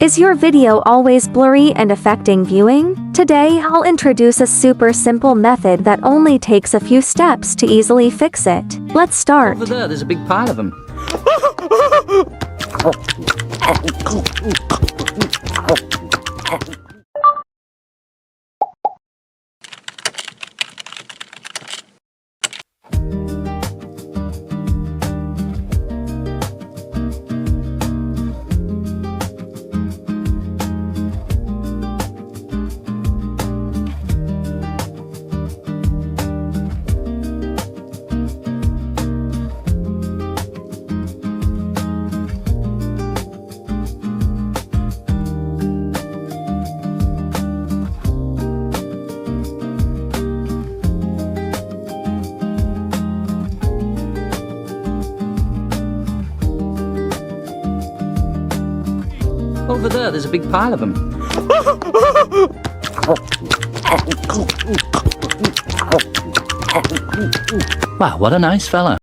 Is your video always blurry and affecting viewing? Today I'll introduce a super simple method that only takes a few steps to easily fix it. Let's start. Over there's a big pile of them. Over there's a big pile of them. Wow, what a nice fella.